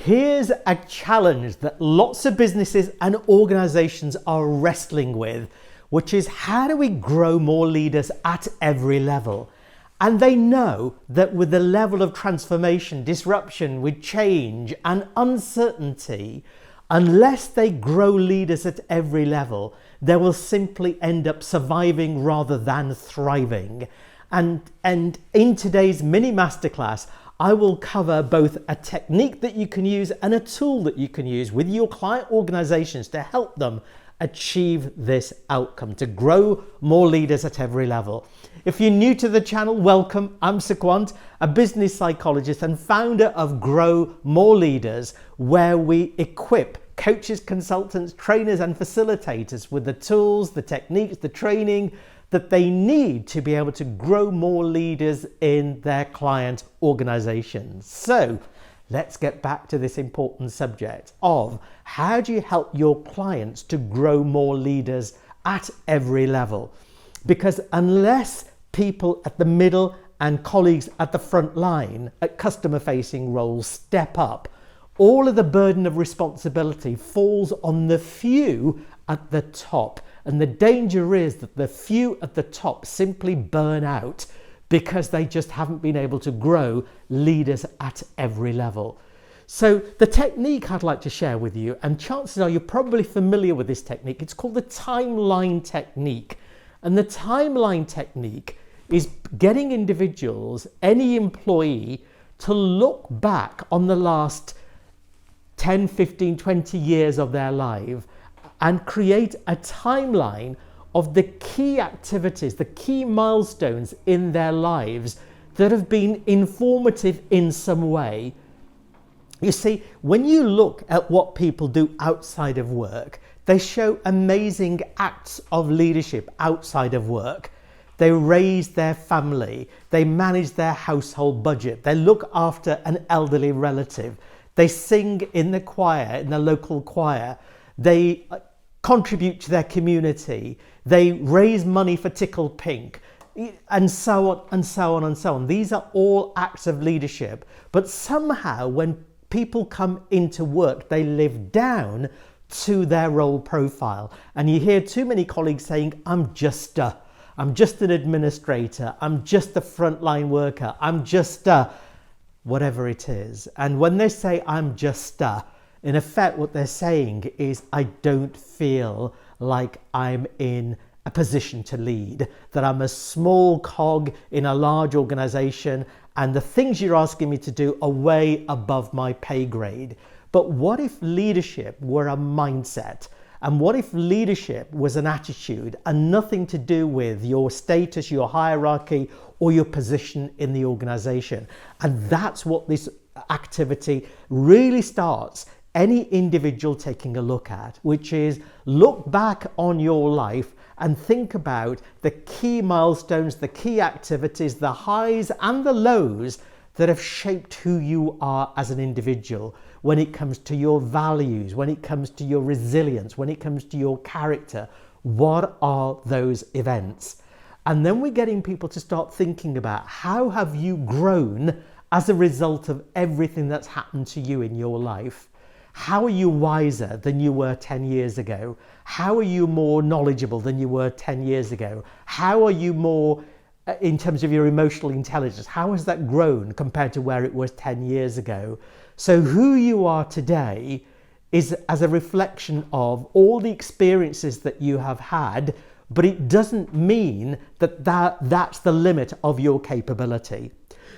Here's a challenge that lots of businesses and organizations are wrestling with, which is how do we grow more leaders at every level? And they know that with the level of transformation, disruption, with change and uncertainty, unless they grow leaders at every level, they will simply end up surviving rather than thriving. And in today's mini masterclass, I will cover both a technique that you can use and a tool that you can use with your client organizations to help them achieve this outcome, to grow more leaders at every level. If you're new to the channel, welcome. I'm Sequant, a business psychologist and founder of Grow More Leaders, where we equip coaches, consultants, trainers and facilitators with the tools, the techniques, the training that they need to be able to grow more leaders in their client organizations. So let's get back to this important subject of how do you help your clients to grow more leaders at every level? Because unless people at the middle and colleagues at the front line at customer facing roles step up, all of the burden of responsibility falls on the few at the top. And the danger is that the few at the top simply burn out because they just haven't been able to grow leaders at every level. So the technique I'd like to share with you, and chances are you're probably familiar with this technique, it's called the timeline technique. And the timeline technique is getting individuals, any employee, to look back on the last 10, 15, 20 years of their life and create a timeline of the key activities, the key milestones in their lives that have been informative in some way. You see, when you look at what people do outside of work, they show amazing acts of leadership outside of work. They raise their family, they manage their household budget, they look after an elderly relative, they sing in the choir, in the local choir, they contribute to their community, they raise money for Tickle Pink, and so on and so on and so on. These are all acts of leadership, but somehow when people come into work, they live down to their role profile. And you hear too many colleagues saying, I'm just an administrator, I'm just a frontline worker, I'm just whatever it is. And when they say I'm just in effect, what they're saying is, I don't feel like I'm in a position to lead, that I'm a small cog in a large organization, and the things you're asking me to do are way above my pay grade. But what if leadership were a mindset? And what if leadership was an attitude and nothing to do with your status, your hierarchy, or your position in the organization? And that's what this activity really starts any individual taking a look at, which is look back on your life and think about the key milestones, the key activities, the highs and the lows that have shaped who you are as an individual when it comes to your values, when it comes to your resilience, when it comes to your character. What are those events? And then we're getting people to start thinking about how have you grown as a result of everything that's happened to you in your life? How are you wiser than you were 10 years ago? How are you more knowledgeable than you were 10 years ago? How are you more, in terms of your emotional intelligence, how has that grown compared to where it was 10 years ago? So who you are today is as a reflection of all the experiences that you have had, but it doesn't mean that that's the limit of your capability.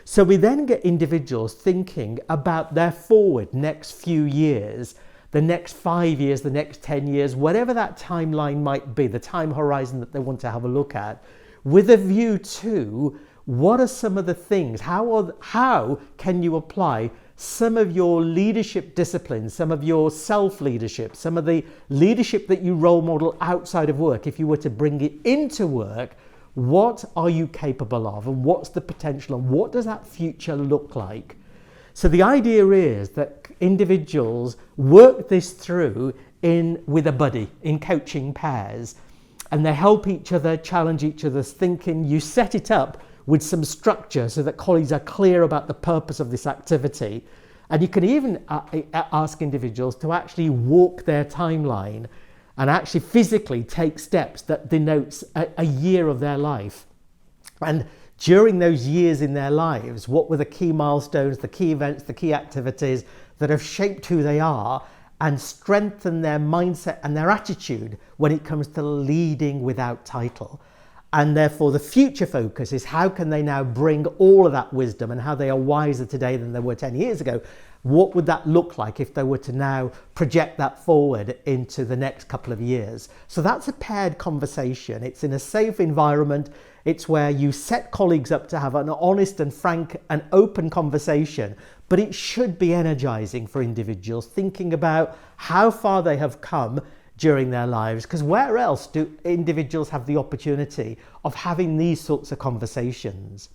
So we then get individuals thinking about their forward next few years, the next 5 years, the next 10 years, whatever that timeline might be, the time horizon that they want to have a look at, with a view to what are some of the things, how can you apply some of your leadership disciplines, some of your self-leadership, some of the leadership that you role model outside of work, if you were to bring it into work. What are you capable of, and what's the potential, and what does that future look like? So the idea is that individuals work this through with a buddy in coaching pairs, and they help each other, challenge each other's thinking. You set it up with some structure so that colleagues are clear about the purpose of this activity. And you can even ask individuals to actually walk their timeline and actually physically take steps that denotes a year of their life. And during those years in their lives, what were the key milestones, the key events, the key activities that have shaped who they are and strengthened their mindset and their attitude when it comes to leading without title. And therefore the future focus is how can they now bring all of that wisdom and how they are wiser today than they were 10 years ago. What would that look like if they were to now project that forward into the next couple of years? So that's a paired conversation. It's in a safe environment. It's where you set colleagues up to have an honest and frank and open conversation, but it should be energizing for individuals thinking about how far they have come during their lives, because where else do individuals have the opportunity of having these sorts of conversations?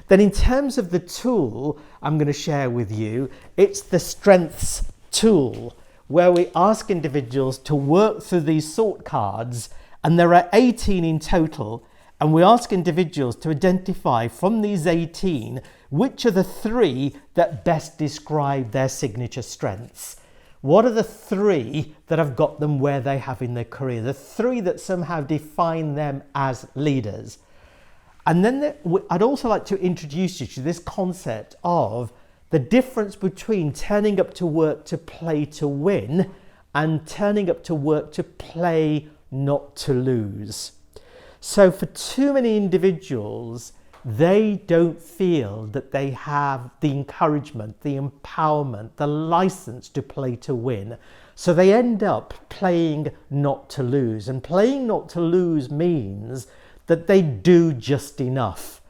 Then in terms of the tool I'm going to share with you, it's the strengths tool, where we ask individuals to work through these sort cards, and there are 18 in total, and we ask individuals to identify from these 18 which are the 3 that best describe their signature strengths. What are the 3 that have got them where they have in their career? The 3 that somehow define them as leaders. And then I'd also like to introduce you to this concept of the difference between turning up to work to play to win and turning up to work to play not to lose. So for too many individuals, they don't feel that they have the encouragement, the empowerment, the license to play to win. So they end up playing not to lose. And playing not to lose means that they do just enough,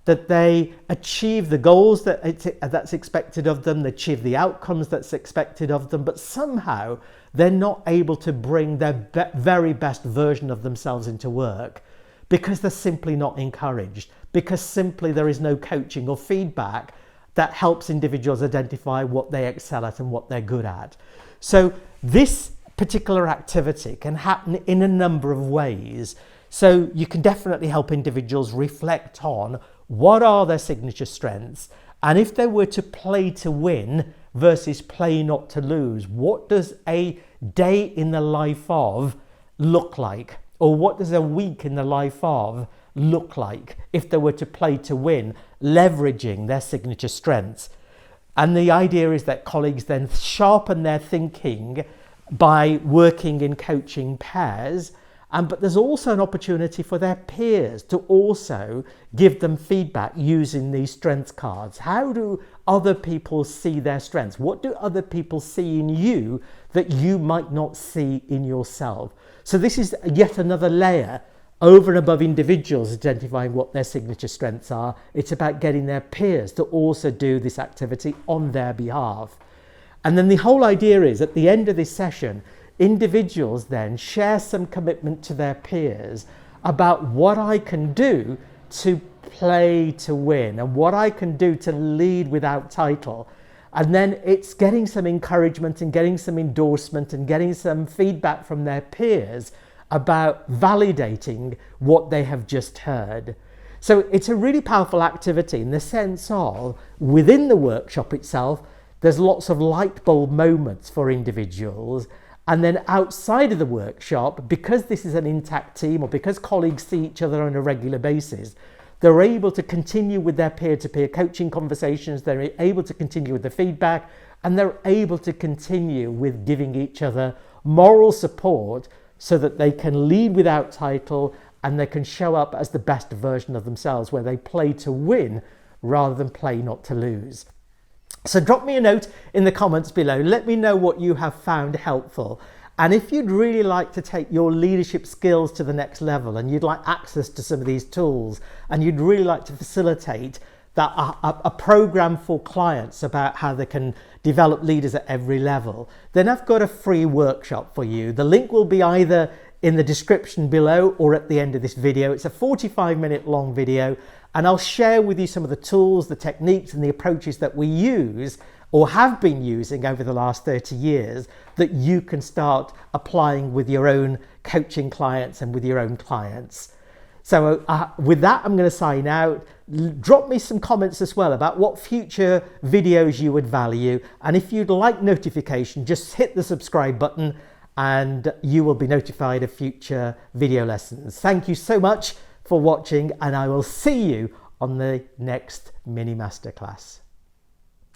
that they achieve the goals that's expected of them, they achieve the outcomes that's expected of them, but somehow they're not able to bring their very best version of themselves into work because they're simply not encouraged, because simply there is no coaching or feedback that helps individuals identify what they excel at and what they're good at. So this particular activity can happen in a number of ways. So you can definitely help individuals reflect on what are their signature strengths, and if they were to play to win versus play not to lose, what does a day in the life of look like? Or what does a week in the life of look like if they were to play to win, leveraging their signature strengths? And the idea is that colleagues then sharpen their thinking by working in coaching pairs. But there's also an opportunity for their peers to also give them feedback using these strengths cards. How do other people see their strengths? What do other people see in you that you might not see in yourself? So this is yet another layer over and above individuals identifying what their signature strengths are. It's about getting their peers to also do this activity on their behalf. And then the whole idea is at the end of this session, individuals then share some commitment to their peers about what I can do to play to win and what I can do to lead without title. And then it's getting some encouragement and getting some endorsement and getting some feedback from their peers about validating what they have just heard. So it's a really powerful activity in the sense of within the workshop itself, there's lots of light bulb moments for individuals. And then outside of the workshop, because this is an intact team or because colleagues see each other on a regular basis, they're able to continue with their peer-to-peer coaching conversations, they're able to continue with the feedback, and they're able to continue with giving each other moral support so that they can lead without title and they can show up as the best version of themselves, where they play to win rather than play not to lose. So drop me a note in the comments below. Let me know what you have found helpful. And if you'd really like to take your leadership skills to the next level and you'd like access to some of these tools and you'd really like to facilitate that a program for clients about how they can develop leaders at every level, then I've got a free workshop for you. The link will be either in the description below or at the end of this video. It's a 45-minute long video, and I'll share with you some of the tools, the techniques and the approaches that we use or have been using over the last 30 years that you can start applying with your own coaching clients and with your own clients. So with that, I'm going to sign out. Drop me some comments as well about what future videos you would value. And if you'd like notification, just hit the subscribe button and you will be notified of future video lessons. Thank you so much for watching, and I will see you on the next mini masterclass.